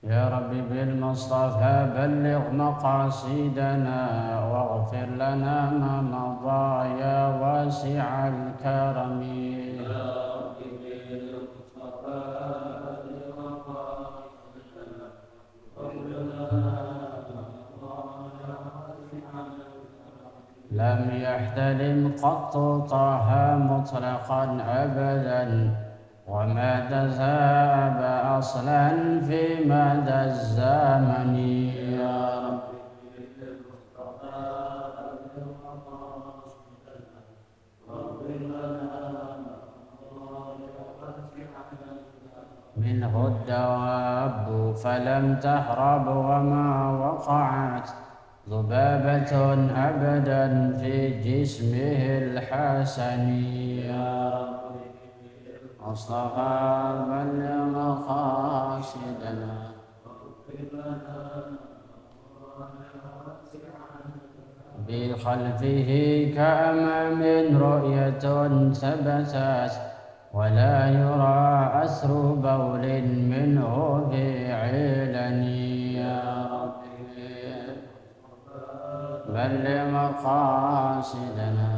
يا رب بالمصطفى بلغ مقاصدنا واغفر لنا ما مضى يا واسع الكرم. يا رب بالمصطفى بلغ مقاصدنا واغفر لنا ما مضى يا واسع الكرم. لم يحتلم قط طه مطلقا أبدا وما تذاب أصلا في مدى الزمن. يا رب بالمصطفى بلغ مقاصدنا واغفر لنا ما مضى يا واسع الكرم. منه الدواب فلم تهرب وما وقعت ذبابة أبدا في جسمه الحسن. يا رب مصطفى بلغ مقاصدنا واغفر لنا ما مضى يا واسع الكرم. بخلفه كأمام رؤية ثبتت ولا يرى أثر بول منه في علن. يا رب بلغ مقاصدنا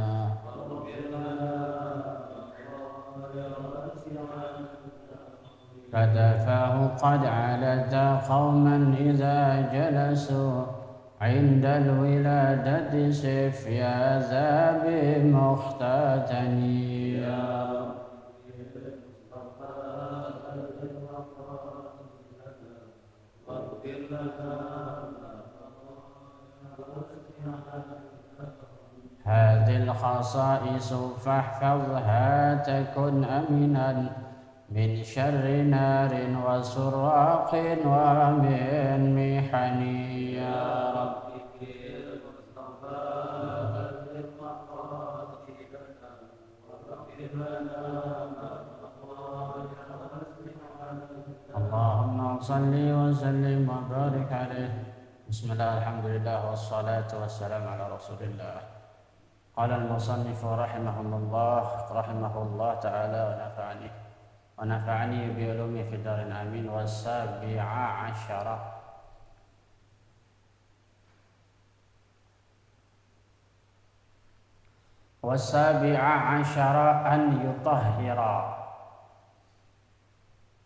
كتفاه قد علت قوما إذا جلسوا عند الولادة سف يا ذا بمختتن. يا رب واغفر لنا هذه الخصائص فاحفظها تكن أمنا من شر نار وسراق ومن محن. يا يا رب رب بالمصطفى بلغ مقاصدنا واغفر لنا ما مضى يا واسع الكرم. اللهم صل وسلم وبارك عليه. بسم الله الحمد لله والصلاة والسلام على رسول الله. قال المصنف رحمه الله تعالى ونفعني بعلومه في الدار آمين. والسابع عشر أن يطهر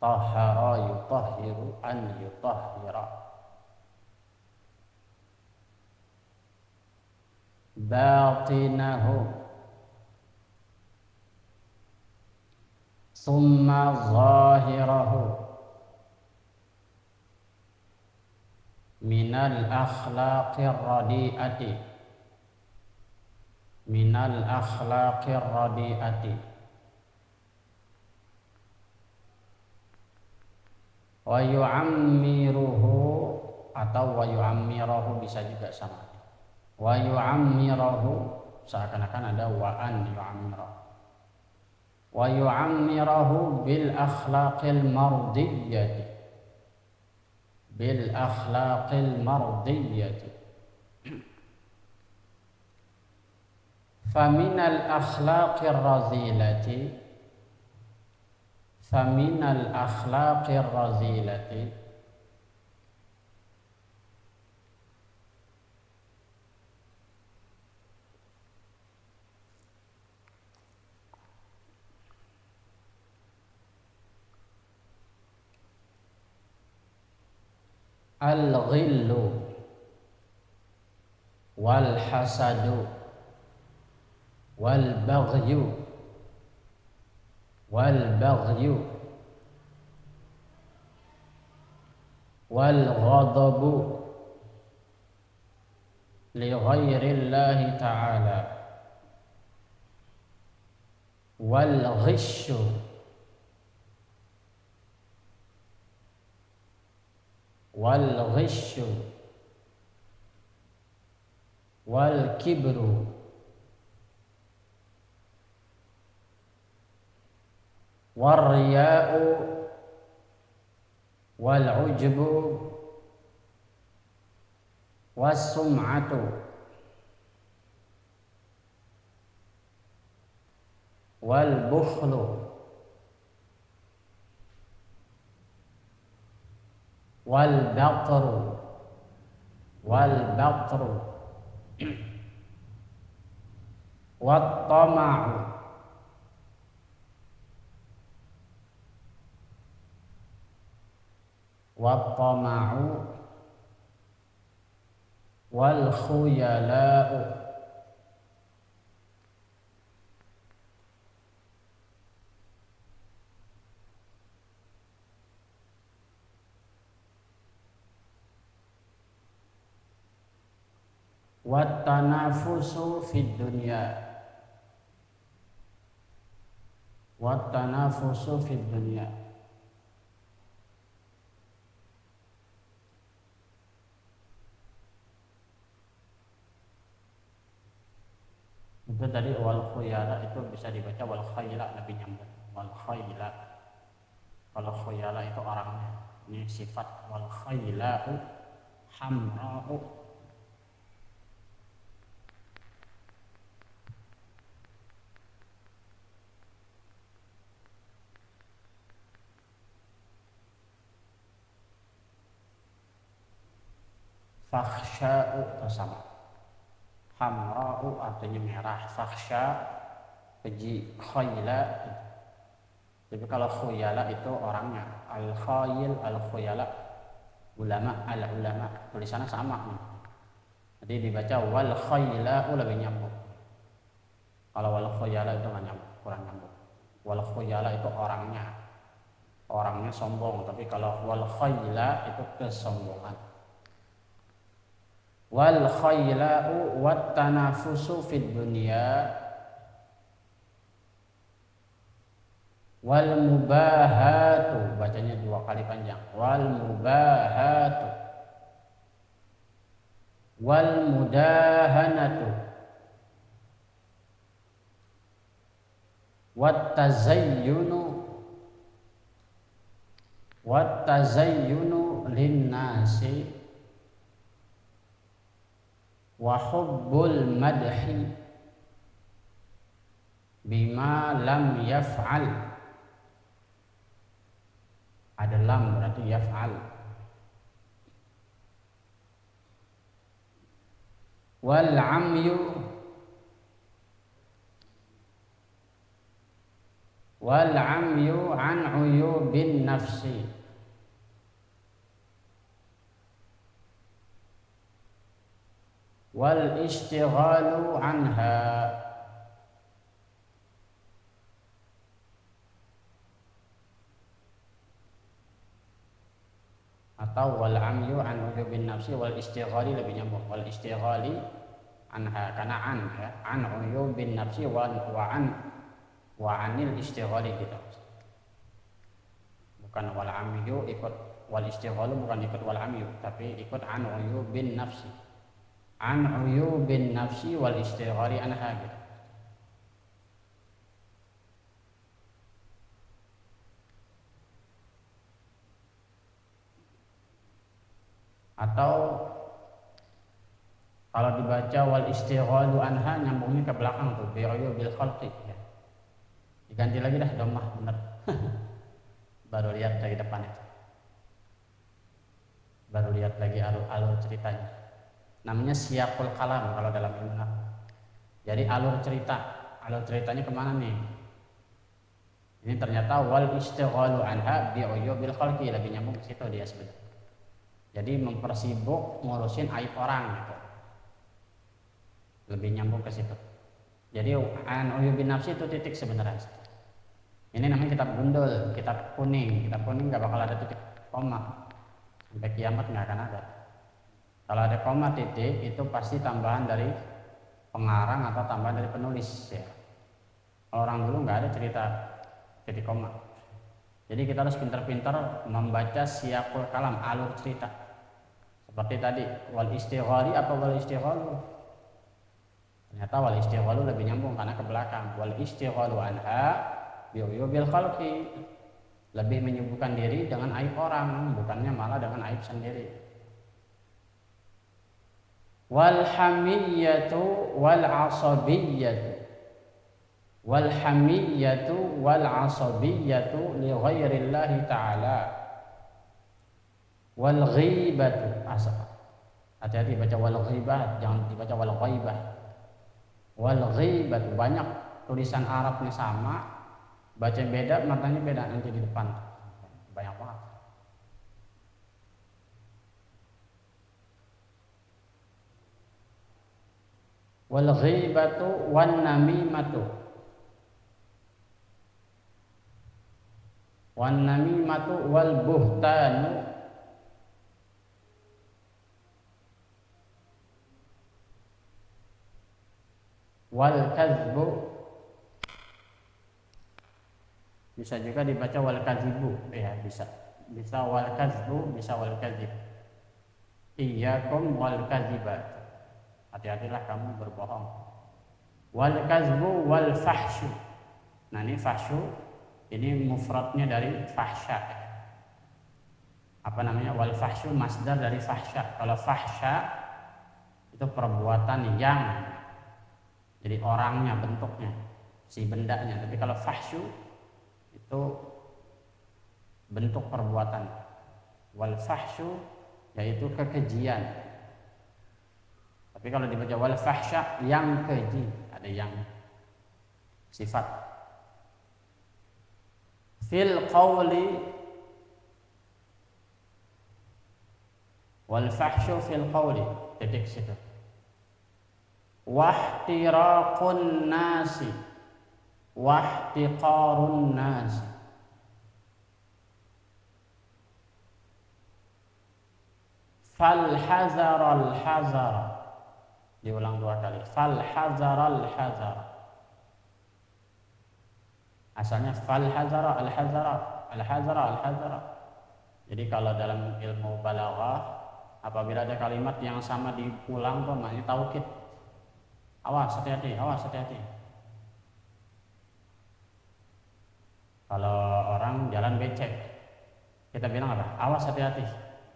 طهر يطهر أن يطهر باطنه ثم ظاهره من الأخلاق الرديئة wa yu'ammiruhu atau wa yu'ammirahu bisa juga sama. Wa yu'ammirahu seakan-akan ada wa an yu'ammirahu. Wa yu'ammirahu bil akhlaqil mardiyyati. Bil akhlaqil mardiyyati. Faminal akhlaqir razilati faminal akhlaqir razilati al-ghillu wal hasadu wal baghyu wal ghadabu li ghairillahi ta'ala wal ghishu wal kibru war riya'u wal ujbu was sum'atu wal bukhlu wal baqru wat tama'u wal khuyala'u wat tanafusu fid dunya itu tadi wal khuyala itu bisa dibaca wal khayla, lebih nyambung wal khayla. Kalau khuyala itu orangnya, ini sifat wal khayla'u hamra'u. Fakhsha'u sama, hamra'u artinya merah, fakhsha keji, khayla. Tapi kalau khuyala itu orangnya, al khayl al khuyala, ulama al ulama, tulisannya sama nih. Jadi dibaca wal khayla'u lebih nyambung. Kalau wal khuyala itu nggak nyambung, kurang nyambung. Wal khuyala itu orangnya sombong, tapi kalau wal khayla itu kesombongan. Wal khayla'u wat tanafusu fid dunya wal mubahatu, bacanya 2 kali panjang, wal mubahatu wal mudahanatu wat tazayyunu linnasi wa hubbul madhi bima lam yaf'al. Ada lam berarti yaf'al. Wal amyu an uyubin nafsi wal ishtighalu anha. Atau wal amyu an uyubin nafsi wal istighali, lebih nyambung wal istighali anha, karena an ya, an uyubin nafsi wa anil istighali gitu. Bukan wal amyu ikut wal istighalu, bukan ikut wal amyu, tapi ikut an uyubin nafsi, an uyubin nafsi wal istighali anha gitu. Atau kalau dibaca wal istighalu anha nyambungnya ke belakang tuh bi uyubil khalqi ya. Diganti lagi dah dhammah bener. Baru lihat dari depan itu. Baru lihat lagi alur ceritanya. Namanya siyaqul kalam kalau dalam ilmu nahwu. Jadi alur ceritanya kemana nih? Ini ternyata wal istighalu anha bi uyubil khalqi, lebih nyambung ke situ dia sebenarnya. Jadi mempersibuk ngurusin aib orang gitu. Lebih nyambung ke situ. Jadi an uyubin nafsi itu titik sebenarnya. Ini namanya kitab gundul, kitab kuning. Kitab kuning nggak bakal ada titik koma. Sampai kiamat nggak akan ada. Kalau ada koma titik itu pasti tambahan dari pengarang atau tambahan dari penulis ya. Orang dulu nggak ada cerita titik koma. Jadi kita harus pintar-pintar membaca siyaqul kalam, alur cerita. Seperti tadi wal istighali apa wal istighalu. Ternyata wal istighalu lebih nyambung karena ke belakang. Wal istighalu anha bi uyubil khalqi, lebih menyibukkan diri dengan aib orang, bukannya malah dengan aib sendiri. Wal hamiyatu wal asabiyyatu wal hamiyatu wal asabiyyatu li ghairillahi ta'ala Wal ghibatu, hati-hati baca wal ghibah, jangan dibaca wal ghaibah. Wal ghibatu, banyak tulisan Arabnya sama, baca beda, matanya beda nanti di depan. Banyak banget. Wal ghibatu wan namimatu. Wan namimatu wal buhtanu wal kadzbu, bisa juga dibaca wal kadzibu, ya bisa wal kadzbu, bisa wal kadzib. Iyyakum wal kadzibat, hati-hatilah kamu berbohong. Wal kadzbu wal fahsyu, nah ini fahsyu ini mufradnya dari fahsya. Apa namanya? Wal fahsyu masdar dari fahsya. Kalau fahsya itu perbuatan yang, jadi orangnya, bentuknya, si bendanya. Tapi kalau fahsyu itu bentuk perbuatan. Wal fahsyu yaitu kekejian. Tapi kalau dibaca wal fahsya yang keji, ada yang sifat. Fil qawli wal fahsyu fil qawli, titik situ. Wahtiraqun nasi, wahtiqarun nasi. Fal hazaral hazara, diulang 2 kali. Fal hazaral hazara. Asalnya fal hazara al hazara, al hazara al hazara. Jadi kalau dalam ilmu balaghah, apabila ada kalimat yang sama diulang tuh namanya taukid. Awas, hati-hati, awas, hati-hati. Kalau orang jalan becek, kita bilang apa? Awas, hati-hati.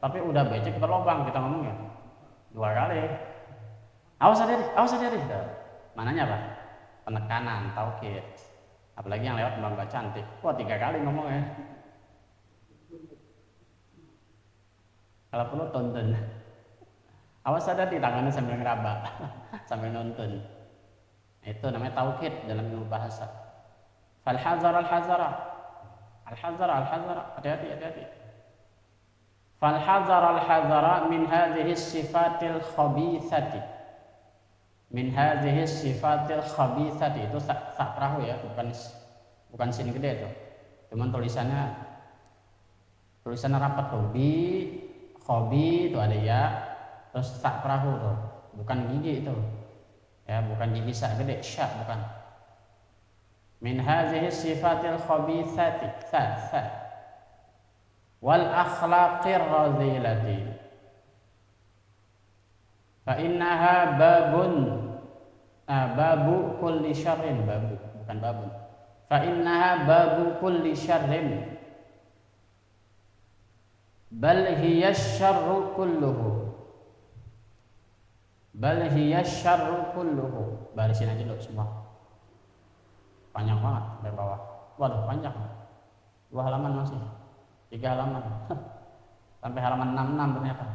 Tapi udah becek berlobang, kita ngomongnya 2 kali. Awas, hati-hati, awas, hati-hati. Mananya apa? Penekanan, taukid. Apalagi yang lewat mbak cantik, wah 3 kali ngomongnya. Kalau perlu tonton. Awas, ada di tangannya sambil ngeraba, sambil nonton. Itu namanya taukid dalam ilmu bahasa. Fal hazara al hazara, al hazara al hazara, hati-hati, hati-hati. Fal hazara al hazara min hadhihi sifatil khabithati. Min hadhihi sifatil khabithati, itu sak perahu ya, bukan sin gede itu. Cuman tulisannya rapat tuh. Bi khobi itu ada ya, terus sak perahu tuh, bukan gigi itu. Ya, bukan gigi sak gede, sya bukan. Min hadhihi sifatil khabithati, sa. Wal akhlaqir radhilati. Fa innaha babu kulli syarrin, babu bukan babun. Fa innaha babu kulli syarrin, bal hiya syarru kulluhu, bal hiya syarru kulluhu. Barisin aja dulu semua, panjang banget dari bawah. Waduh, panjang, 2 halaman masih, 3 halaman sampai halaman 66 ternyata.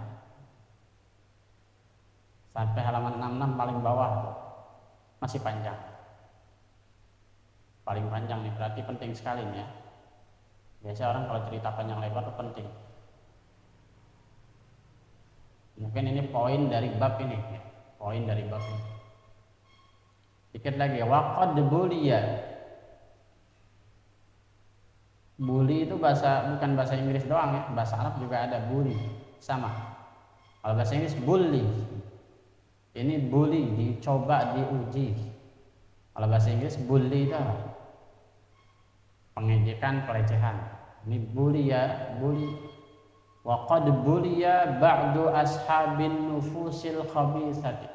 Sampai halaman 66 paling bawah masih panjang, paling panjang nih, berarti penting sekali nih ya. Biasa orang kalau cerita panjang lebar itu penting. Mungkin ini poin dari bab ini ya. Poin dari bab ini. Dikit lagi, waqad buliya. Bully itu bukan bahasa Inggris doang ya, bahasa Arab juga ada bully, sama. Kalau bahasa Inggris bully. Ini bully, dicoba, diuji. Kalau bahasa Inggris bully itu apa? Pengejekan, pelecehan. Ini bully ya, bully. Wa qad buliya ba'du ashabin nufusil khabithati.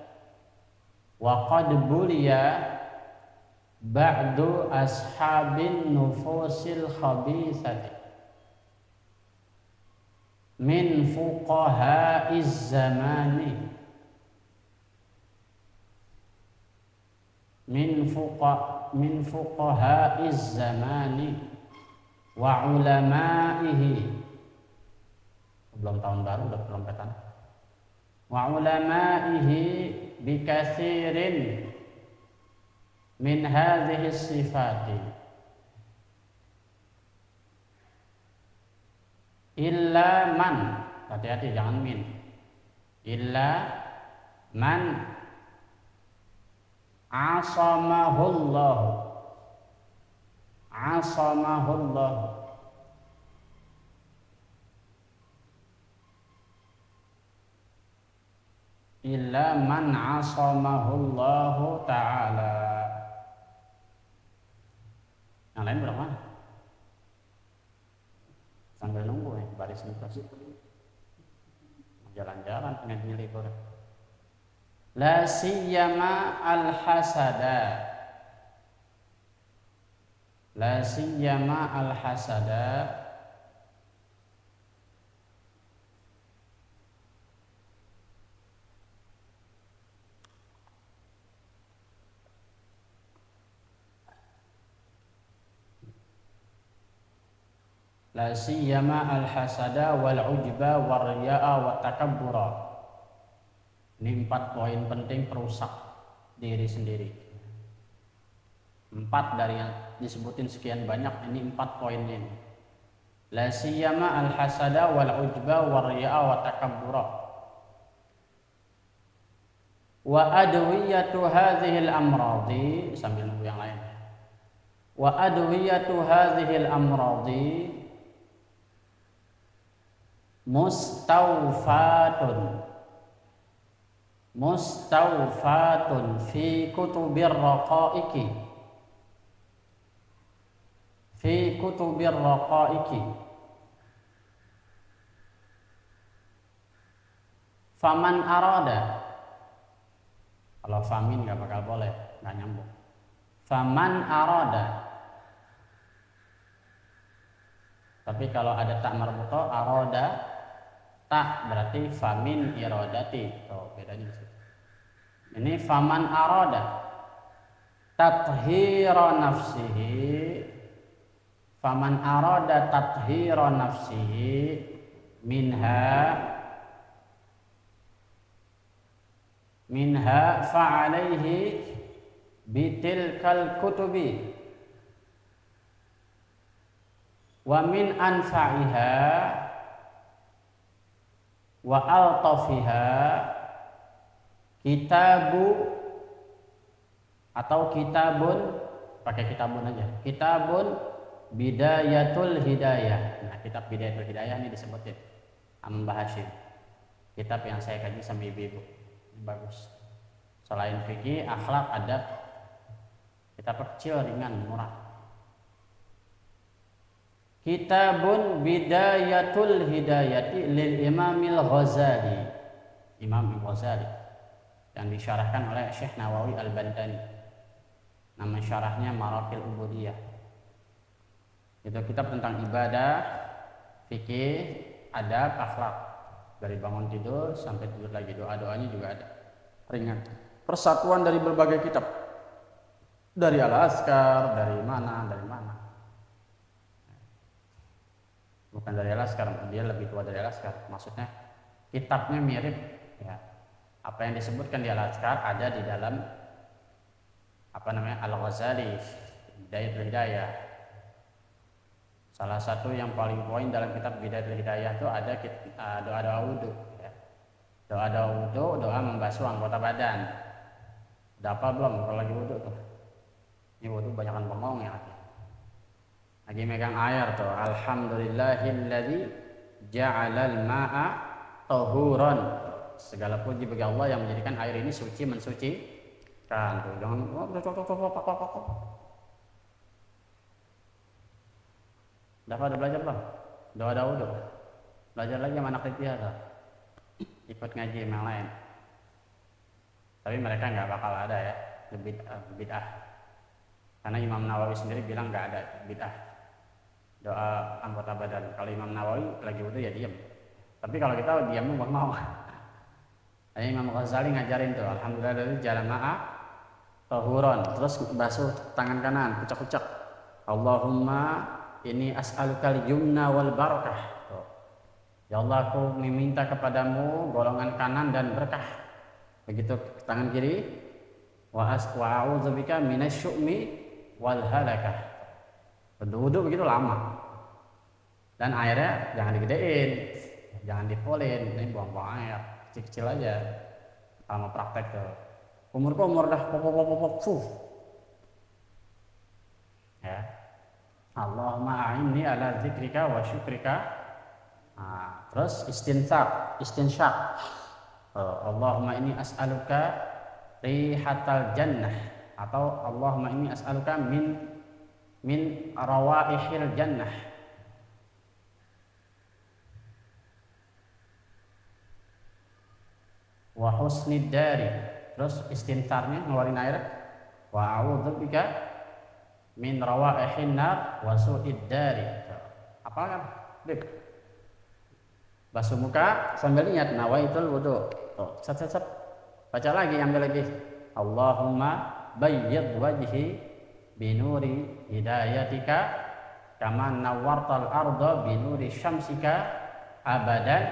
Wa qad buliya ba'du ashabin nufusil khabithati min fuqaha'iz zamani. Min fuqaha'iz zamani wa ulama'ihi. Belum tahun baru udah kelompetan. Wa ulamaihi bikathirin min hadhihi sifati illa man, hati-hati jangan min, illa man asamahullahu illa man asamahullahu ta'ala. Yang lain berapa? Sambil nunggu nih baris terus. Jalan-jalan pengen libur. La siyama al-hasada. La siyama al-hasada La siyama al-hasada wal ujba wal riya'a wa takabbura. Ini 4 poin penting perusak diri sendiri. 4 dari yang disebutin sekian banyak, ini 4 poin ini. La siyama al-hasada wal ujba wal riya'a wa takabbura. Wa adwiyatu hadhil amradi, sambil nunggu yang lain. Wa adwiyatu hadhil amradi mustawfatun fi kutubir raqaiki faman arada, kalau famin nggak bakal boleh, nggak nyambung. Faman arada, tapi kalau ada tak marbuto aroda tak berarti famin irodati. Tuh bedanya di situ. Ini faman aroda tathhira nafsihi, faman aroda tathhira nafsihi minha fa'alaihi bitilkal kutubi wa min anfa'iha wa altafiha kitabu, atau kitabun, pakai kitabun aja, kitabun bidayatul hidayah. Nah, kitab bidayatul hidayah ini disebutin Mbah Hashim, kitab yang saya kaji sama ibu-ibu, ini bagus. Selain fikih, akhlak, adab, kitab kecil, ringan, murah. Kitabun bidayatul hidayati lil imamil Ghazali, Imam Ghazali, yang disyarahkan oleh Syekh Nawawi Al-Bandani. Nama syarahnya Maraqil Ubudiyah. Itu kitab tentang ibadah, fikih, adab, akhlak, dari bangun tidur sampai tidur lagi. Doa-doanya juga ada, ringan. Persatuan dari berbagai kitab, dari Al-Azkar, dari mana. Bukan dari Al-Azkar, dia lebih tua dari Al-Azkar. Maksudnya kitabnya mirip ya. Apa yang disebutkan di Al-Azkar ada di dalam Al-Ghazali, Bidayatul Hidayah. Salah satu yang paling poin dalam kitab Bidayatul Hidayah itu ada doa-doa wudu ya. Doa-doa wudu, doa membasuh anggota badan. Udah apa belum kalau lagi wudu tuh? Ini wudu banyakan bengong ya. Lagi megang air tuh, alhamdulillahilladzi ja'alal ma'a tahuran. Segala puji bagi Allah yang menjadikan air ini suci, mensucikan. Tuh, jangan udah belajar belum? Doa wudu. Belajar lagi sama anak biasa. Ikut ngaji yang lain. Tapi mereka nggak bakal ada ya bid'ah. Karena Imam Nawawi sendiri bilang nggak ada bid'ah doa anggota badan. Kalau Imam Nawawi lagi wudu ya diam. Tapi kalau kita diam nggak mau. Imam Ghazali ngajarin tuh, alhamdulillah dari jalan ma'a tahuron, terus basuh tangan kanan, kucak-kucak. Allahumma ini as'alukal yumna wal barakah. Tuh. Ya Allah, aku meminta kepadamu golongan kanan dan berkah. Begitu tangan kiri, wa a'udzubika minasyu'mi wal halakah. Wudhu begitu lama. Dan airnya jangan digedein, jangan dipolin, ini buang-buang air, kecil-kecil aja. Kalau mau praktek tuh, kumur-kumur dah, pop, ya. Allahumma a'inni ala dzikrika wa syukrika. Nah, terus istinsyak. Allahumma inni as'aluka rihatal jannah, atau Allahumma inni as'aluka min rawaihil jannah. Wa husnid dari. Terus istinsarnya ngeluarin air. Wa a'udzubika min rawaihin nar wa su'id dari. Apa kan? Dip. Basuh muka sambil niat nawaitul wudu. Tuh, set. Baca lagi, ambil lagi. Allahumma bayyid wajhi binuri hidayatika kama nawwartal arda binuri syamsika abadan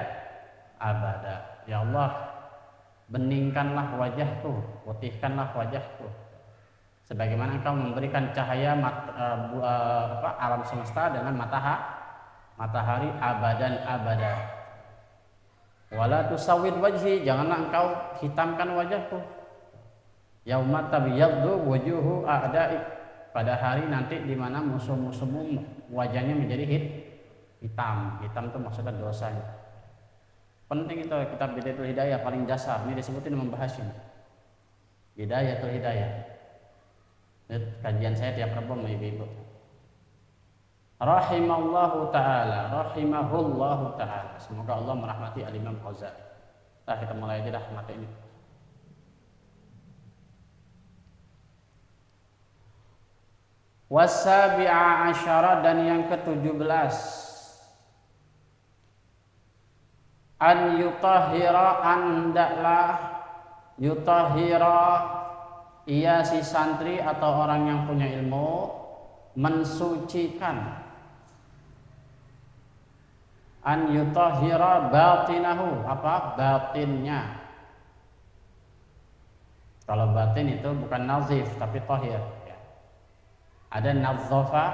abada. Ya Allah, beningkanlah wajahku, putihkanlah wajahku sebagaimana Engkau memberikan cahaya alam semesta dengan matahari abadan abada. Wala tusawwid wajhi, janganlah engkau hitamkan wajahku. Yauma tabyaddu wujuhu a'da'i, pada hari nanti di mana musuh-musuhmu wajahnya menjadi hitam. Hitam itu maksudnya dosanya. Penting itu kitab Bidayatul Hidayah paling dasar, ini disebutin membahas ini. Bidayatul Hidayah. Ini kajian saya tiap Rabu sama ibu-ibu. Rahimahullahu ta'ala. Semoga Allah merahmati Al-Imam Ghazali. Kita mulai aja dah materi ini. Wasabi'a asyara, dan yang ke-17, an yutahhira ia si santri atau orang yang punya ilmu mensucikan, an yutahhira batinahu, batinnya. Kalau batin itu bukan nazif tapi tahir ya. Ada nazzafa,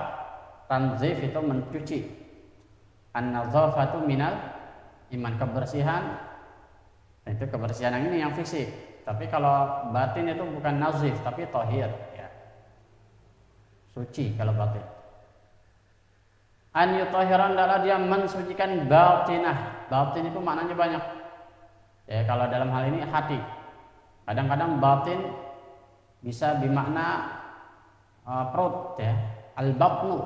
tanzif itu mencuci. An-nazafatu minal iman, kebersihan. Itu kebersihan yang ini yang fisik. Tapi kalau batin itu bukan nazif tapi tahir ya. Suci kalau batin. An yutahhiran, adalah dia mensucikan batinah. Batin itu maknanya banyak. Ya, kalau dalam hal ini hati. Kadang-kadang batin bisa bermakna perut ya. Al-batnu.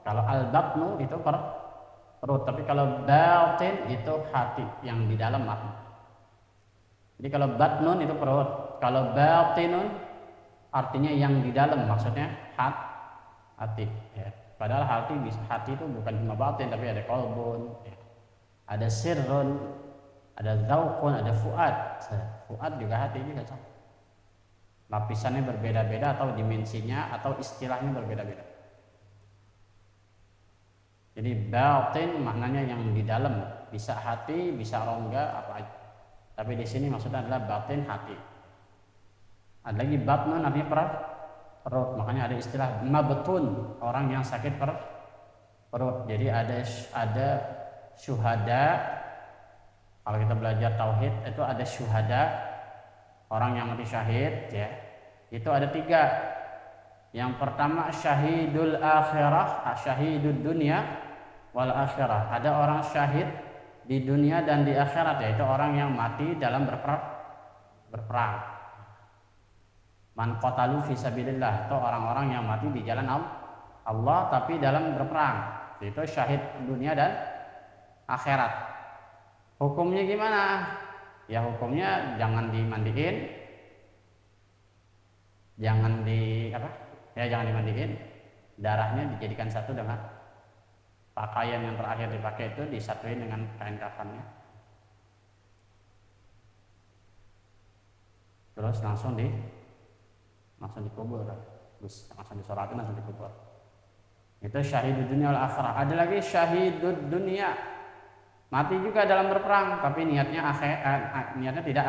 Kalau al-batnu itu perut, tapi kalau batin itu hati yang di dalam makna. Jadi kalau batnun itu perut, kalau batinun artinya yang di dalam, maksudnya hati ya. Padahal hati itu bukan cuma batin, tapi ada qalbun, ya. Ada sirrun, ada dzauqun, ada fuad. Fuad juga hati juga sama. Lapisannya berbeda-beda atau dimensinya atau istilahnya berbeda-beda. Jadi batin maknanya yang di dalam, bisa hati, bisa rongga, apa aja. Tapi di sini maksudnya adalah batin hati. Ada lagi batnun, artinya perut, makanya ada istilah mabtun, orang yang sakit perut. Jadi ada syuhada. Kalau kita belajar tauhid itu ada syuhada, orang yang mati syahid ya. Itu ada 3. Yang pertama syahidul akhirah, syahidud dunia wal akhirah. Ada orang syahid di dunia dan di akhirat, yaitu orang yang mati dalam berperang. Man qatalu fi sabilillah, itu orang-orang yang mati di jalan Allah tapi dalam berperang. Itu syahid dunia dan akhirat. Hukumnya gimana? Ya hukumnya jangan dimandiin. Jangan dimandiin. Darahnya dijadikan satu dengan pakaian yang terakhir dipakai, itu disatuin dengan kain kafannya. Terus langsung dikubur, langsung disolatin, langsung dikubur. Itu syahidud dunia wal akhirah. Ada lagi syahidud dunia, Mati juga dalam berperang, tapi niatnya niatnya tidak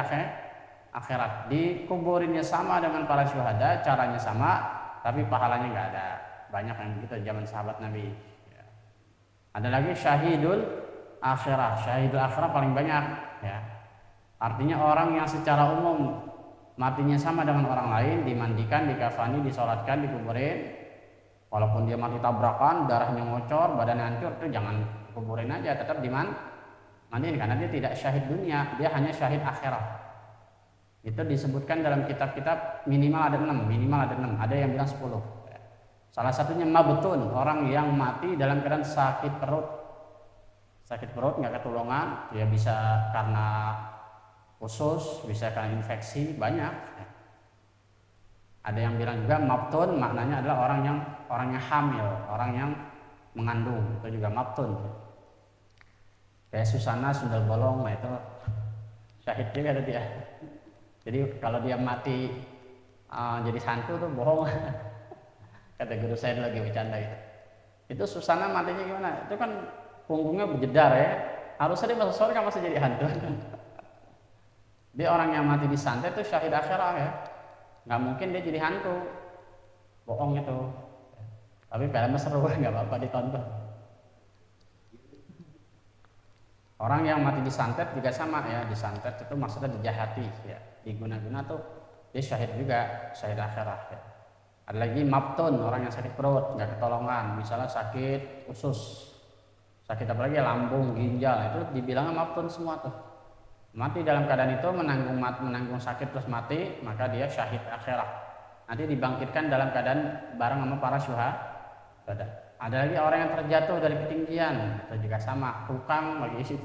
akhirat. Dikuburinnya sama dengan para syuhada, caranya sama, tapi pahalanya nggak ada. Banyak yang begitu zaman sahabat Nabi. Ya. Ada lagi syahidul akhirah. Syahidul akhirah paling banyak. Ya. Artinya orang yang secara umum matinya sama dengan orang lain, dimandikan, dikafani, disolatkan, dikuburin. Walaupun dia mati tabrakan, darahnya ngocor, badannya hancur, itu jangan kuburin aja, tetap dimandiin karena dia tidak syahid dunia, dia hanya syahid akhirat. Itu disebutkan dalam kitab-kitab minimal ada 6, ada yang bilang 10. Salah satunya mabtun, orang yang mati dalam keadaan sakit perut. Sakit perut nggak ketulungan, dia bisa karena usus, bisa karena infeksi, banyak. Ada yang bilang juga mabtun maknanya adalah orang yang hamil, orang yang mengandung, itu juga mabtun. Kayak Susana Sundal Bolong, nah itu syahid juga ada dia. Jadi kalau dia mati jadi hantu tuh bohong. Kata guru saya lagi bercanda gitu. Itu Susana matinya gimana? Itu kan punggungnya berjedar ya. Harusnya dia masuk surga masih jadi hantu. Dia orang yang mati disantet itu syahid akhirat ya. Nggak mungkin dia jadi hantu. Bohong itu. Tapi filmnya seru, nggak apa-apa ditonton. Orang yang mati disantet juga sama ya. Disantet itu maksudnya dijahati ya. Diguna-guna tuh dia syahid juga, syahid akhirat ya. Ada lagi mabtun, orang yang sakit perut nggak ketolongan, misalnya sakit usus, sakit apa lagi lambung, ginjal, itu dibilangnya mabtun semua tuh. Mati dalam keadaan itu menanggung sakit terus mati, maka dia syahid akhirat. Nanti dibangkitkan dalam keadaan bareng sama para syuhada. Ada lagi orang yang terjatuh dari ketinggian, itu juga sama, tukang lagi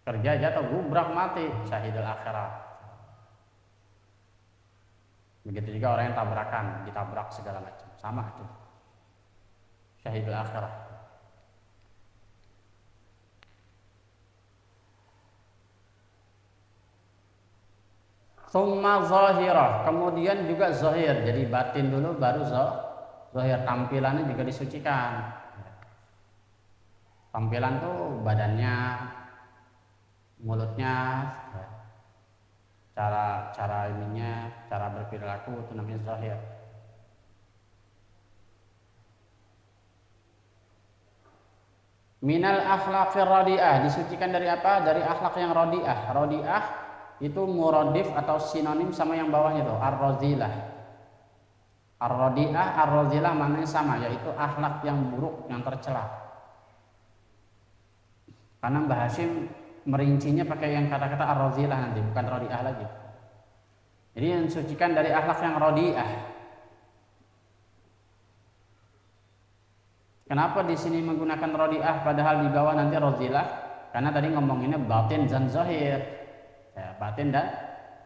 kerja jatuh gubrak mati, syahidul akhirat. Begitu juga orang yang tabrakan, ditabrak segala macam, sama itu. Syahidul akhirah. Tsumma zahirah, kemudian juga zahir. Jadi batin dulu baru zahir, tampilannya juga disucikan. Tampilan tuh badannya, mulutnya, cara ininya, cara berperilaku itu namanya zahir. Minal akhlaqir radiah, disucikan dari apa? Dari akhlak yang radiah. Radiah itu muradif atau sinonim sama yang bawahnya tuh, ar-razilah. Ar-radiah, ar-razilah maknanya sama, yaitu akhlak yang buruk, yang tercela. Karena Mbah Hashim merincinya pakai yang kata-kata ar-razilah nanti, bukan radiah lagi. Jadi yang disucikan dari akhlak yang radiah. Kenapa di sini menggunakan radiah padahal di bawah nanti razilah? Karena tadi ngomonginnya batin dan zahir. Ya, batin dan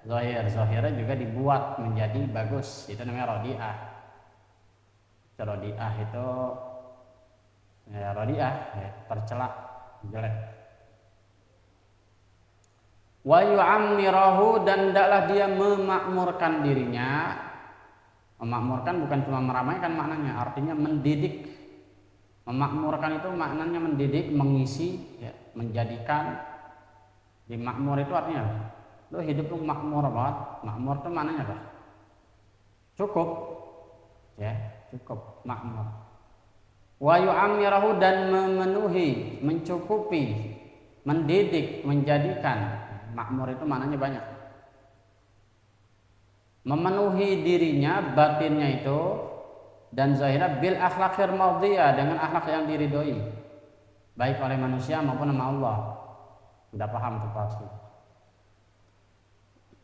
zahir. Zahirnya juga dibuat menjadi bagus. Itu namanya radiah. Radiah itu ya radiah, ya, tercela, jelek. Wa yu'ammirahu, dan hendaklah dia memakmurkan dirinya. Memakmurkan bukan cuma meramaikan maknanya, artinya mendidik. Memakmurkan itu maknanya mendidik, mengisi, ya, menjadikan. Di makmur itu artinya apa? Lu hidup lu makmur banget. Makmur itu maknanya apa? Cukup, ya, cukup, makmur. Wa yu'ammirahu, dan memenuhi, mencukupi, mendidik, menjadikan. Makmur itu maknanya banyak. Memenuhi dirinya, batinnya itu, dan zahirnya bil akhlaqir mardiyah, dengan akhlak yang diridhoi, baik oleh manusia maupun sama Allah. Sudah paham tuh pasti.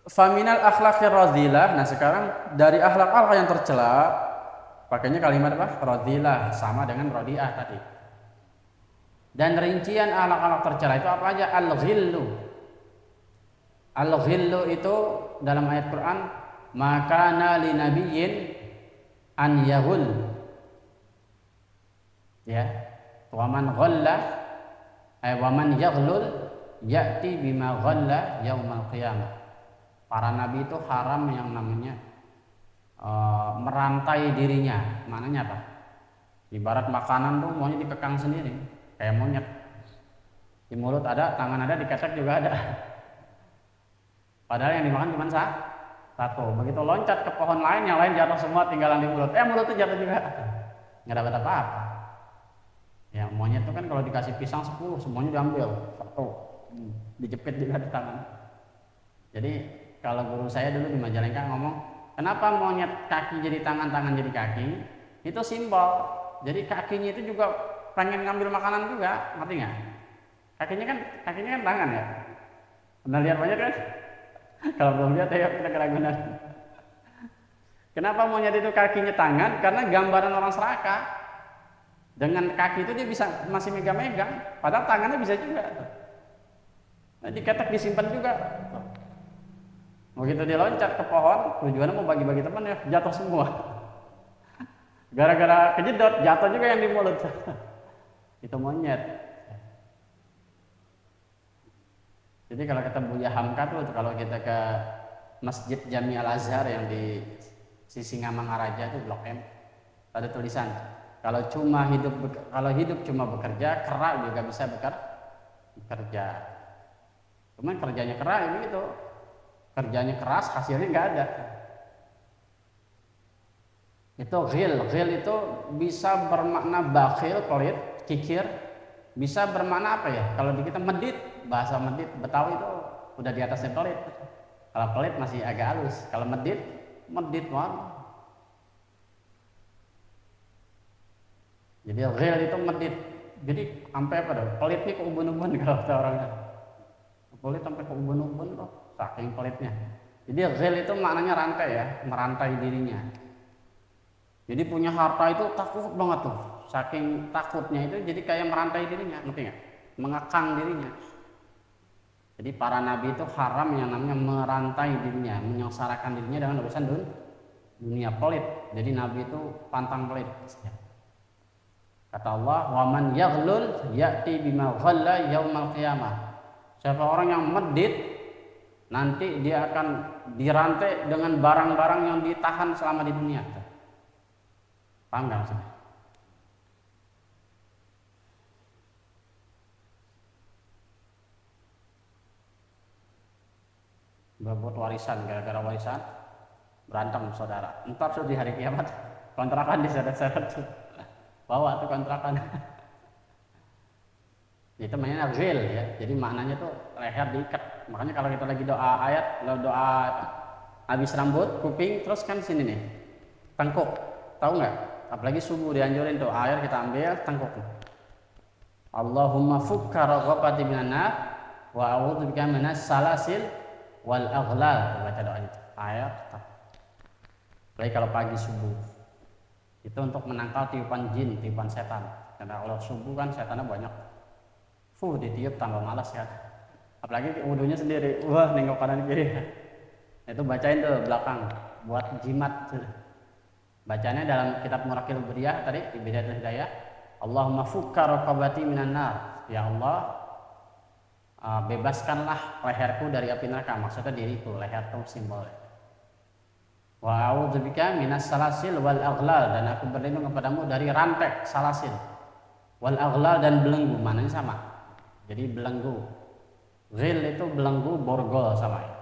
Faminal akhlaqir radhilah. Nah sekarang dari akhlak yang tercela, pakainya kalimat apa? Radhilah, sama dengan radiah tadi. Dan rincian akhlak tercela itu apa aja? Al-ghillu. Al-ghillu itu dalam ayat Quran, makana li nabiyyin an yahul, ya, waman ghalla waman yaghlul ya'ti bima ghalla yaumal qiyamah. Para nabi itu haram yang namanya merantai dirinya. Maknanya apa? Ibarat makanan tuh maunya dikekang sendiri kayak monyet. Di mulut ada, tangan ada, diketek juga ada. Padahal yang dimakan cuma satu. Begitu loncat ke pohon lain, yang lain jatuh semua, tinggalan di mulut. Mulutnya jatuh juga. Nggak dapat apa-apa. Yang monyet itu kan kalau dikasih pisang 10, semuanya diambil. Satu. Dijepit juga di tangan. Jadi kalau guru saya dulu di Majalengka ngomong, kenapa monyet kaki jadi tangan, tangan jadi kaki? Itu simbol. Jadi kakinya itu juga pengen ngambil makanan juga, ngerti nggak? Kakinya kan tangan ya. Pernah lihat monyet kan? Kalau belum lihat ya kita keraguan. Kenapa monyet itu kakinya tangan? Karena gambaran orang serakah. Dengan kaki itu dia bisa masih megang-megang, padahal tangannya bisa juga. Nah, diketek disimpan juga. Begitu dia loncat ke pohon, tujuannya mau bagi-bagi teman ya, jatuh semua. Gara-gara kejedot, jatuh juga yang di mulut. Itu monyet. Jadi kalau kita Buya Hamka tuh, kalau kita ke Masjid Jami Al Azhar yang di sisi Ngamangaraja itu Blok M, ada tulisan, kalau hidup cuma bekerja, kera juga bisa bekerja. Cuman kerjanya kera ya begitu. Kerjanya keras, hasilnya nggak ada. Itu ghil itu bisa bermakna bakhil, pelit, kikir. Bisa bermakna apa ya? Kalau di kita medit, bahasa medit Betawi itu udah di atasnya pelit. Kalau pelit masih agak halus. Kalau medit banget. Jadi ghil itu medit. Jadi sampai apa dah? Pelit nih ke ubun-ubun kalau kata orangnya. Pelit sampai ke ubun-ubun loh. Saking pelitnya. Jadi ghil itu maknanya rantai ya, merantai dirinya. Jadi punya harta itu takut banget tuh. Saking takutnya itu jadi kayak merantai dirinya, ngerti nggak? Mengekang dirinya. Jadi para nabi itu haram yang namanya merantai dirinya, menyengsarakan dirinya dengan urusan dunia pelit. Jadi nabi itu pantang pelit. Kata Allah, "Wa man yaghlul ya'ti bima ghalla yaumal qiyamah." Siapa orang yang medit, nanti dia akan dirantai dengan barang-barang yang ditahan selama di dunia. Paham nggak maksudnya? Berebut warisan, gara-gara warisan berantem saudara. Ntar sudah di hari kiamat kontrakan diseret-seret, bawa tuh kontrakan. Itu namanya ghil ya. Jadi maknanya tuh leher diikat. Makanya kalau kita lagi doa ayat, doa habis rambut, kuping, terus kan sini nih, tengkuk. Tahu nggak? Apalagi subuh dianjurin tuh air kita ambil tengkuk. Allahumma fukka raghabati minan nar wa a'udzubika minas salasil wal aghlal. Baca doa itu. Ayat. Apalagi kalau pagi subuh. Itu untuk menangkal tiupan jin, tiupan setan. Karena kalau subuh kan setannya banyak. Ditiup tambah malas kan. Apalagi wudunya sendiri, wah nengok kanan kiri. Itu bacain tuh belakang buat jimat. Bacanya dalam kitab Murakil Beriah tadi di Bidayatul Hidayah, Allahumma fukka raqabati minan nar. Ya Allah, bebaskanlah leherku dari api neraka. Maksudnya diriku, leher itu simbol. Wa a'udzubika minas salasil wal aghlal, dan aku berlindung kepadamu dari rantai salasil. Wal aghlal dan belenggu, mananya sama. Jadi belenggu. Ghil itu belenggu, borgol sama ya.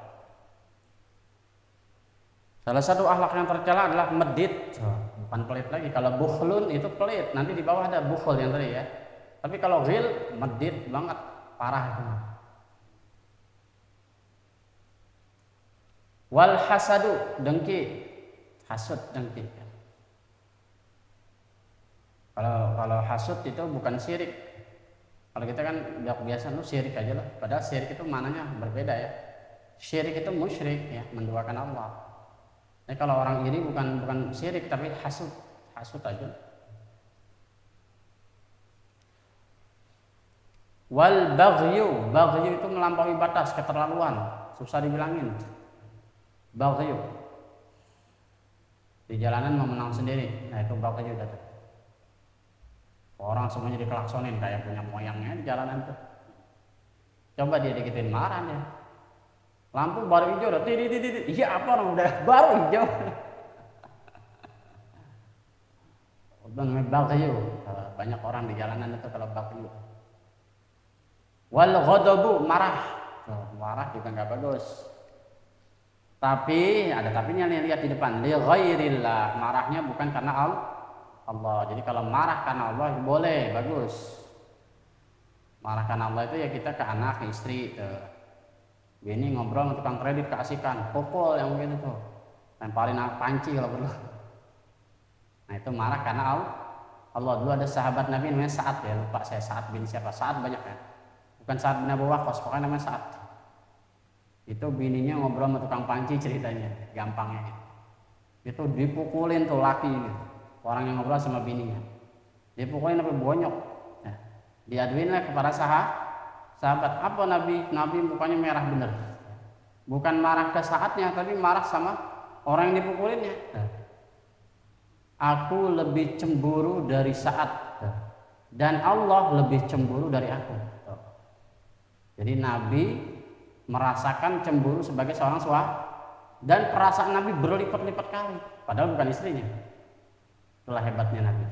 Salah satu akhlak yang tercela adalah medit, bukan pelit lagi. Kalau bukhlun itu pelit, nanti di bawah ada bukhl yang tadi ya. Tapi kalau ghil, medit banget, parah itu. Wal hasadu, dengki, hasud, dengki. Kalau hasud itu bukan syirik. Kalau kita kan biasa syirik aja lah. Padahal syirik itu maknanya berbeda ya. Syirik itu musyrik ya, menduakan Allah. Nah, kalau orang iri bukan syirik tapi hasud aja. Wal baghyu itu melampaui batas, keterlaluan, susah dibilangin. Baghyu. Di jalanan mau menang sendiri. Nah, itu baghyu itu. Orang semuanya dikelaksonin kayak punya moyangnya di jalanan tuh. Coba dia dikitin marah dia. Lampu baru hijau udah titit. Iya apa orang udah baru hijau. Udah namanya baghyu. Banyak orang di jalanan itu kalau baghyu. Wal ghadabu, marah. Marah juga nggak bagus. Tapi ada tapinya nih, lihat di depan. Li ghairillah, marahnya bukan karena Allah. Jadi kalau marah karena Allah boleh, bagus. Marah karena Allah itu ya kita ke anak, ke istri, ke bini ngobrol sama tukang kredit keasikan, pukul yang begitu tuh. Lemparin panci kalau perlu. Nah itu marah karena Allah. Dulu ada sahabat Nabi namanya Sa'ad, ya lupa saya Sa'ad bin siapa. Sa'ad banyak ya. Bukan Sa'ad bin Abu Waqqas, pokoknya namanya Sa'ad. Itu bininya ngobrol sama tukang panci ceritanya, gampangnya gitu. Itu dipukulin tuh laki gitu. Orang yang ngobrol sama bininya. Dipukulin sampai bonyok. Nah, diaduin lah kepada sahabat. Apa Nabi mukanya merah bener. Bukan marah ke saatnya, tapi marah sama orang yang dipukulinnya. Aku lebih cemburu dari Sa'ad. Dan Allah lebih cemburu dari aku. Jadi Nabi merasakan cemburu sebagai seorang suami, dan perasaan Nabi berlipat-lipat kali, padahal bukan istrinya. Itulah hebatnya Nabi.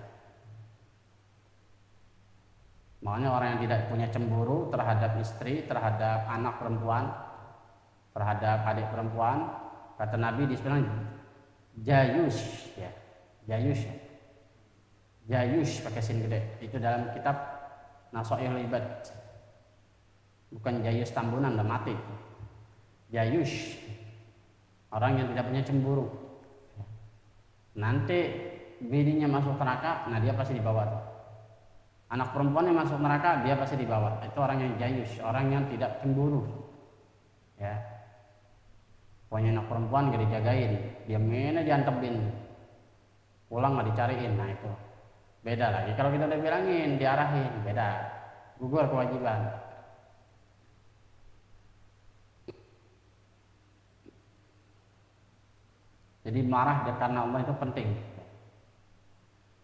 Makanya orang yang tidak punya cemburu terhadap istri, terhadap anak perempuan, terhadap adik perempuan, kata Nabi disebutkan jayus, ya. Jayus, ya. Jayus pakai sin gede. Itu dalam kitab Nasaihul Ibad. Bukan Jayus Tambunan, udah mati. Jayus, orang yang tidak punya cemburu. Nanti bininya masuk neraka, nah dia pasti dibawa tuh. Anak perempuan yang masuk neraka, dia pasti dibawa. Itu orang yang jayus, orang yang tidak cemburu. Ya, pokoknya anak perempuan gak dijagain, dia mainnya diantepin, pulang nggak dicariin. Nah itu beda lagi. Kalau kita udah bilangin, diarahin, beda. Gugur kewajiban. Jadi marah karena Allah itu penting.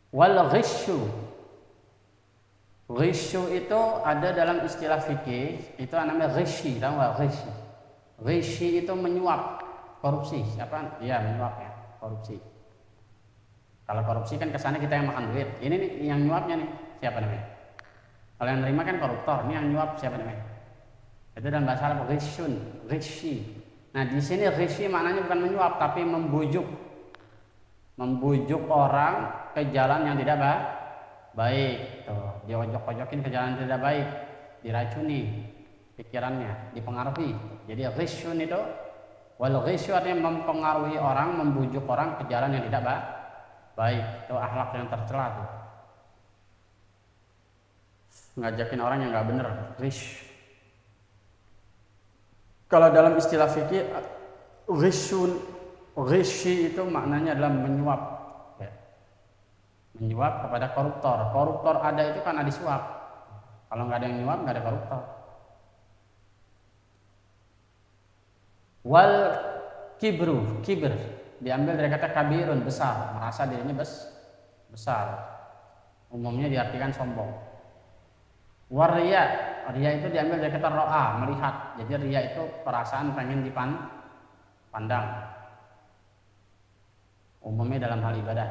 Wal ghisyu. Ghisyu itu ada dalam istilah fikih, itu namanya ghishi, tahu nggak ghishi? Ghishi itu menyuap, korupsi. Apa? Iya, menyuap ya, korupsi. Kalau korupsi kan kesannya kita yang makan duit. Ini nih yang nyuapnya nih, siapa namanya? Kalau yang nerima kan koruptor, ini yang nyuap siapa namanya? Itu dalam bahasa Arab ghisyun, ghishi. Nah di sini ghishi maknanya bukan menyuap, tapi membujuk orang ke jalan yang tidak baik. Tuh, dia ojok-ojokin ke jalan yang tidak baik, diracuni pikirannya, dipengaruhi. Jadi ghisyun itu, wal ghisyu artinya mempengaruhi orang, membujuk orang ke jalan yang tidak baik. Itu akhlak yang tercela tuh. Ngajakin orang yang nggak bener, ghish. Kalau dalam istilah fikih, ghishi itu maknanya adalah menyuap, ya. Menyuap kepada koruptor. Koruptor ada itu karena disuap. Kalau nggak ada yang nyuap, nggak ada koruptor. Wal kibr diambil dari kata kabirun, besar, merasa dirinya besar. Umumnya diartikan sombong. Waria itu diambil dari kata ro'a, melihat. Jadi riya itu perasaan pengen dipandang. Umumnya dalam hal ibadah.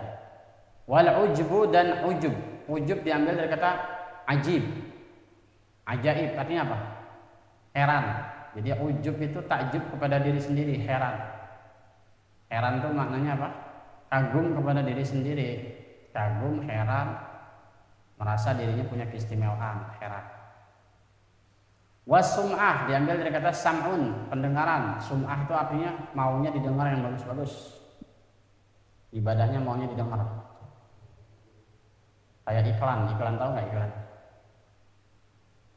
Wal ujbu dan ujub. Ujub diambil dari kata ajib. Ajaib artinya apa? Heran. Jadi ujub itu takjub kepada diri sendiri, heran. Heran itu maknanya apa? Kagum kepada diri sendiri. Kagum, heran, merasa dirinya punya keistimewaan, heran. Wasum'ah diambil dari kata sam'un, pendengaran. Sum'ah itu artinya maunya didengar yang bagus-bagus. Ibadahnya maunya didengar. Kayak iklan tahu nggak iklan?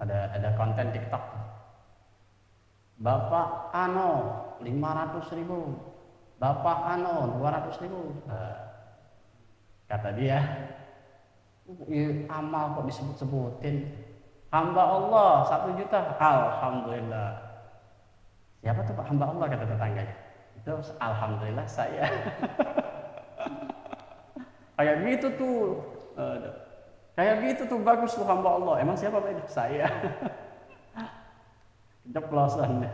Ada konten TikTok. Bapak Ano 500.000, Bapak Ano 200.000. Kata dia, amal kok disebut-sebutin. Hamba Allah 1 juta, alhamdulillah. Siapa tuh Pak hamba Allah, kata tetangganya? Itu alhamdulillah saya. Kayak gitu tuh. Kayak gitu tuh bagus tuh hamba Allah. Emang siapa Pak itu? Saya. Ceplosan.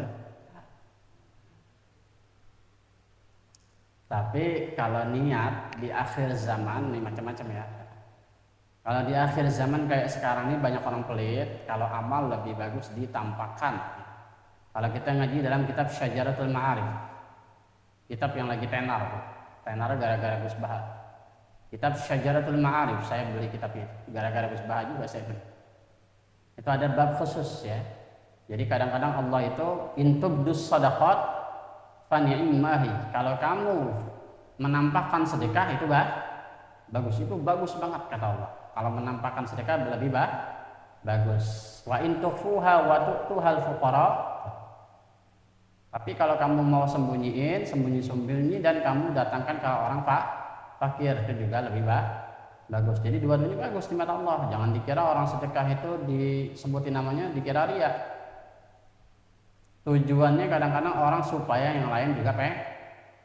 Tapi kalau niat di akhir zaman nih macam-macam ya. Kalau di akhir zaman kayak sekarang ini banyak orang pelit, kalau amal lebih bagus ditampakkan. Kalau kita ngaji dalam kitab Syajaratul Ma'arif, kitab yang lagi tenar gara-gara Gus Bahar. Kitab Syajaratul Ma'arif, saya beli kitab itu gara-gara Gus Bahar juga saya beli. Itu ada bab khusus ya. Jadi kadang-kadang Allah itu intubdus sadaqat fani'immahi. Kalau kamu menampakkan sedekah itu bagus, itu bagus banget kata Allah. Kalau menampakkan sedekah lebih bagus. Wa in tukhfuha wa tu'tuhal fuqara. Tapi kalau kamu mau sembunyi-sembunyi dan kamu datangkan ke orang fakir, itu juga lebih bagus. Jadi dua-duanya bagus di mata Allah. Jangan dikira orang sedekah itu disebutin namanya dikira riya. Tujuannya kadang-kadang orang supaya yang lain juga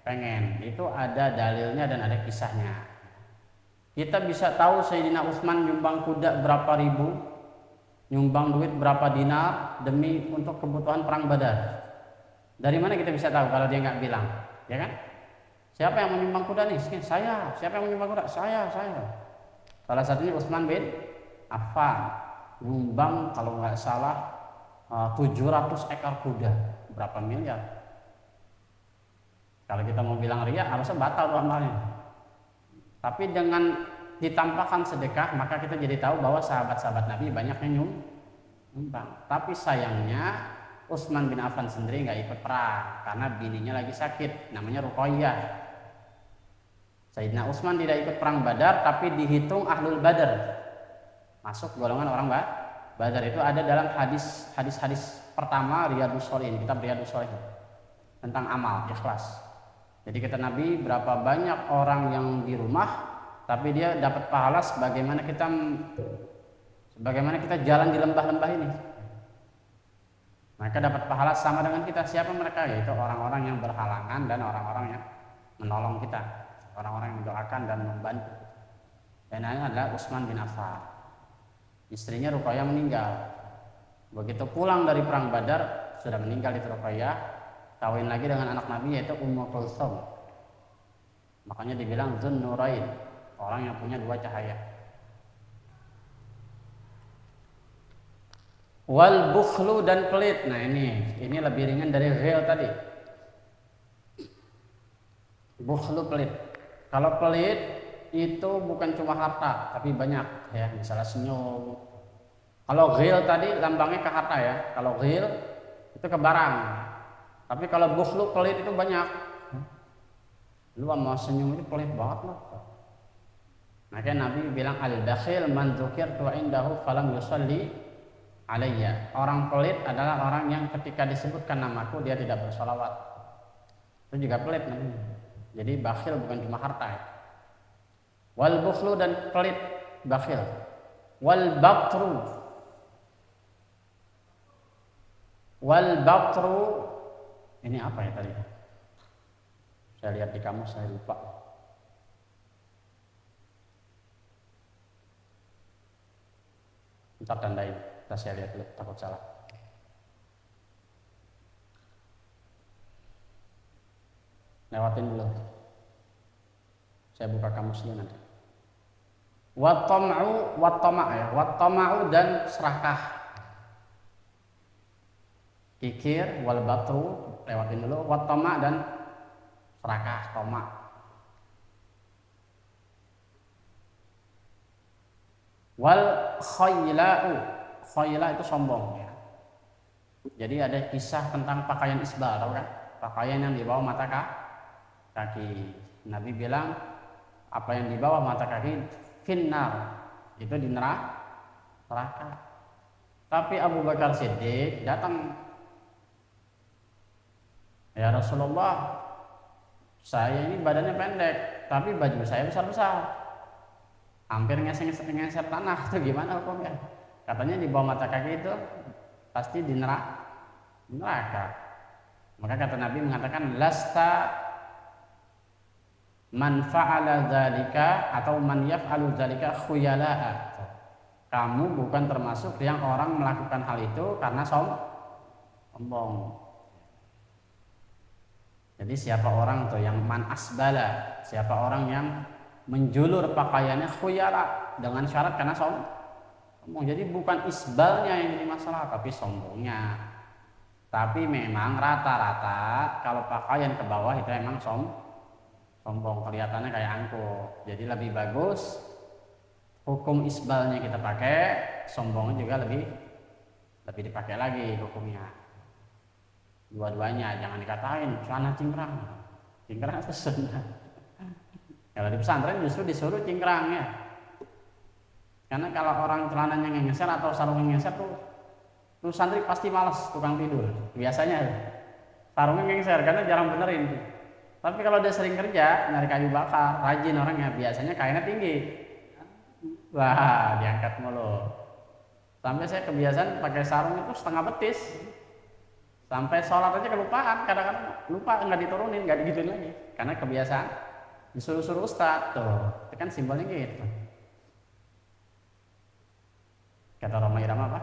pengen. Itu ada dalilnya dan ada kisahnya. Kita bisa tahu Sayyidina Utsman nyumbang kuda berapa ribu, nyumbang duit berapa dinar demi untuk kebutuhan perang Badar. Dari mana kita bisa tahu kalau dia nggak bilang, ya kan? Siapa yang menyumbang kuda nih? Saya. Siapa yang menyumbang kuda? Saya. Salah satunya Utsman bin Affan, nyumbang kalau nggak salah 700 ekor kuda, berapa miliar? Kalau kita mau bilang riya, harusnya batal amalnya. Tapi dengan ditampakkan sedekah, maka kita jadi tahu bahwa sahabat-sahabat Nabi banyak yang nyumbang. Tapi sayangnya Utsman bin Affan sendiri nggak ikut perang karena bininya lagi sakit, namanya Ruqayyah. Sayyidina Utsman tidak ikut perang Badar, tapi dihitung ahlul Badar, masuk golongan orang Badar. Itu ada dalam hadis pertama Riyadhus Shalihin, kitab Riyadhus Shalihin tentang amal ikhlas. Jadi kata Nabi, berapa banyak orang yang di rumah tapi dia dapat pahala sebagaimana kita jalan di lembah-lembah ini. Mereka dapat pahala sama dengan kita. Siapa mereka? Yaitu orang-orang yang berhalangan dan orang-orang yang menolong kita, orang-orang yang mendoakan dan membantu. Dan ini adalah Utsman bin Affan. Istrinya Ruqayyah meninggal. Begitu pulang dari perang Badar sudah meninggal itu Ruqayyah. Kawin lagi dengan anak Nabi yaitu Ummu Kulsum. Makanya dibilang Dzun Nurain, orang yang punya dua cahaya. Wal bukhlu dan pelit. Nah ini lebih ringan dari ghil tadi. Bukhlu pelit. Kalau pelit itu bukan cuma harta, tapi banyak ya, misalnya senyum. Kalau ghil tadi lambangnya ke harta ya. Kalau ghil itu ke barang. Tapi kalau bukhlu pelit itu banyak. Lu mau senyum itu pelit banget loh. Makanya Nabi bilang al-bakhil man dzukirtu indahu falam yusalli alayya. Orang pelit adalah orang yang ketika disebutkan namaku dia tidak bersolawat. Itu juga pelit namanya. Jadi bakhil bukan cuma harta ya. Wal bukhlu dan pelit bakhil. Wal batru ini apa ya tadi? Saya lihat di kamus, saya lupa. Ntar tandain, saya lihat dulu, takut salah. Lewatin dulu. Saya buka kamusnya nanti. Wattama'u dan serakah. Kikir, wal batru, lewatin dulu. Wattama' dan serakah, toma. Wal khayla itu sombong ya. Jadi ada kisah tentang pakaian isbal, tahu kan? Pakaian yang di bawah mata kaki. Nabi bilang apa yang di bawah mata kaki finnar, itu di neraka. Tapi Abu Bakar Siddiq datang, ya Rasulullah, saya ini badannya pendek, tapi baju saya besar-besar, hampir ngeser tanah. Itu gimana hukumnya? Katanya di bawah mata kaki itu pasti di neraka. Maka kata Nabi mengatakan lasta man fa'ala dzalika atau man yaf'alu dzalika khuyala'a. Kamu bukan termasuk yang orang melakukan hal itu karena sombong. Jadi siapa orang tuh yang man asbala, siapa orang yang menjulur pakaiannya khuyala, dengan syarat karena sombong. Jadi bukan isbalnya yang jadi masalah, tapi sombongnya. Tapi memang rata-rata kalau pakaian ke bawah itu emang sombong, kelihatannya kayak angkuh. Jadi lebih bagus hukum isbalnya kita pakai, sombongnya juga lebih dipakai lagi hukumnya. Dua-duanya, jangan dikatain celana cingkrang itu sunnah. Kalau di pesantren justru disuruh cingkrang ya. Karena kalau orang celananya ngeser atau sarungnya ngeser tuh santri pasti malas tukang tidur. Biasanya sarungnya ngeser karena jarang benerin. Tapi kalau dia sering kerja nyari kayu bakar, rajin orangnya, biasanya kainnya tinggi. Wah, diangkat mulu. Sampai saya kebiasaan pakai sarung itu setengah betis. Sampai sholat aja kelupaan, kadang-kadang lupa nggak diturunin, nggak digituin lagi. Karena kebiasaan disuruh-suruh ustad tuh, itu kan simbolnya gitu. Kata Roma Irama apa?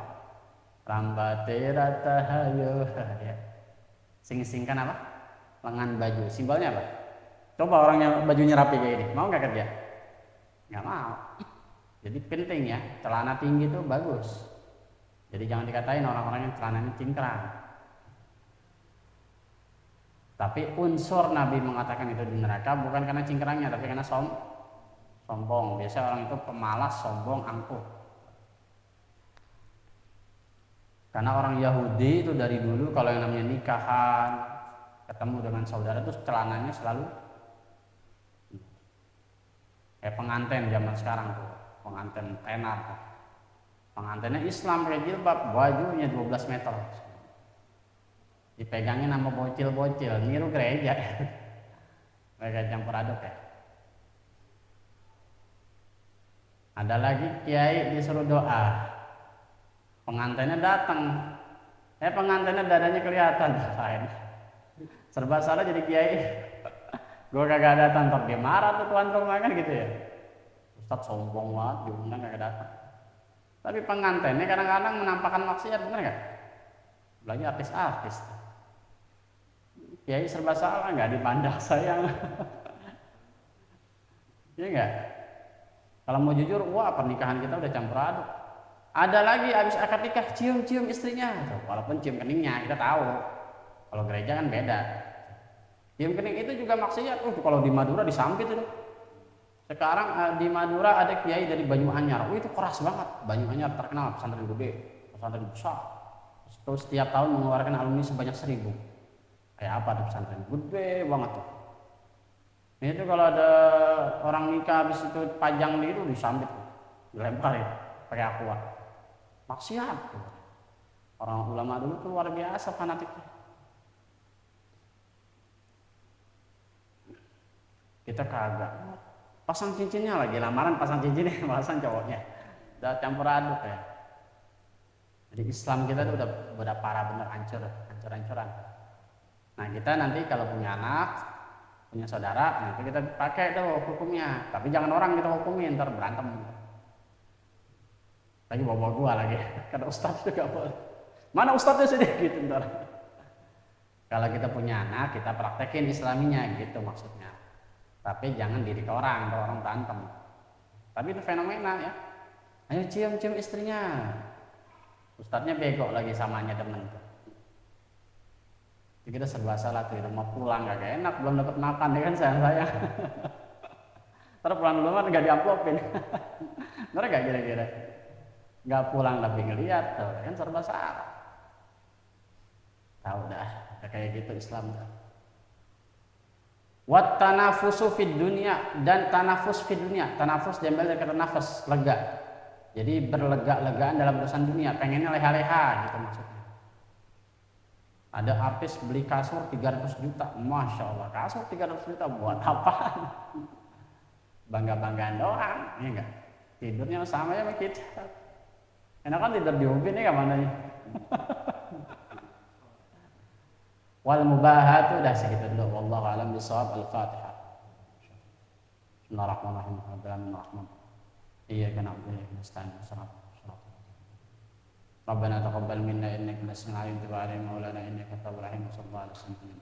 Rambatera tahayu, ya. Sing-singkan apa? Lengan baju, simbolnya apa? Coba orang yang bajunya rapi kayak ini, mau nggak kerja? Nggak mau. Jadi penting ya, celana tinggi itu bagus. Jadi jangan dikatain orang-orang yang celananya cingkrang. Tapi unsur Nabi mengatakan itu di neraka bukan karena cingkrangnya, tapi karena sombong. Biasa orang itu pemalas, sombong, angkuh. Karena orang Yahudi itu dari dulu kalau yang namanya nikahan, ketemu dengan saudara itu celananya selalu kayak pengantin zaman sekarang tuh, pengantin tenar. Pengantinnya Islam pakai jilbab, bajunya 12 meter. Dipegangin sama bocil-bocil, niru gereja. Mereka campur aduk ya. Ada lagi kiai disuruh doa, pengantinnya datang, pengantinnya dadanya kelihatan, serba salah jadi kiai. Gue kagak datang, tapi dia marah tuh tuan rumah kan gitu ya. Ustadz sombong banget, diundang kagak datang. Tapi pengantinnya kadang-kadang menampakkan maksiat, bener nggak? Belanja artis-artis. Kiai serba salah, nggak dipandang sayang. Iya nggak? Kalau mau jujur, wah pernikahan kita udah campur aduk. Ada lagi abis akad nikah cium-cium istrinya, walaupun cium keningnya kita tahu. Kalau gereja kan beda. Cium kening itu juga maksiat. Kalau di Madura disambit itu. Sekarang di Madura ada kiai dari Banyuanyar. Itu keras banget. Banyuanyar terkenal pesantren gede, pesantren besar. Terus setiap tahun mengeluarkan alumni sebanyak 1.000. Kayak apa tuh pesantren gede banget tuh. Itu kalau ada orang nikah habis itu pajang di itu disambit, dilempar ya pakai aqua. Maksiat tuh. Orang ulama dulu tuh luar biasa fanatiknya. Kita kagak. Pasang cincinnya lagi lamaran, pasang cincinnya, pasang cowoknya. Udah campur aduk ya. Jadi Islam kita tuh udah parah bener, hancur-hancuran. Nah kita nanti kalau punya anak, punya saudara, nanti kita pakai tuh hukumnya. Tapi jangan orang kita hukumin, ntar berantem. Lagi bawa gua lagi, kata ustadz juga boleh. Mana ustadznya sih gitu ntar. Kalau kita punya anak, kita praktekin islaminya gitu maksudnya. Tapi jangan didik orang, kalau orang berantem. Tapi itu fenomena ya. Ayo cium-cium istrinya. Ustadznya bego lagi samanya temen tuh. Jadi kita serba salah tuh, mau pulang gak enak, belum dapat makan ya kan sayang. Terus pulang dulu kan gak diamplopin. Bener gak kira-kira? Gak pulang tapi ngeliat tuh, kan serba salah. Tahu dah, kayak gitu Islam tuh. Wat tanafusu fid dunya, dan tanafus fid dunya. Tanafus diambil dari kata nafas, lega. Jadi berlega-legaan dalam urusan dunia, pengennya leha-leha gitu maksudnya. Ada artis beli kasur 300 juta, Masya Allah, kasur 300 juta buat apa? Bangga-banggaan doang, ya enggak? Tidurnya sama ya sama kita. Enak kan tidur di ubin ya mananya. Wal mubahatu udah segitu dulu. Wallahu a'lam bishawab. Al-Fatihah. Bismillahirrahmanirrahim. Alhamdulillahirrahmanirrahim. Iyyaka na'budu wa iyyaka nasta'in. Rabbana taqabbal minna innaka antas samiul alim wa tub 'alaina innaka at-tawwabur rahim. Sallallahu alaihi wasallam.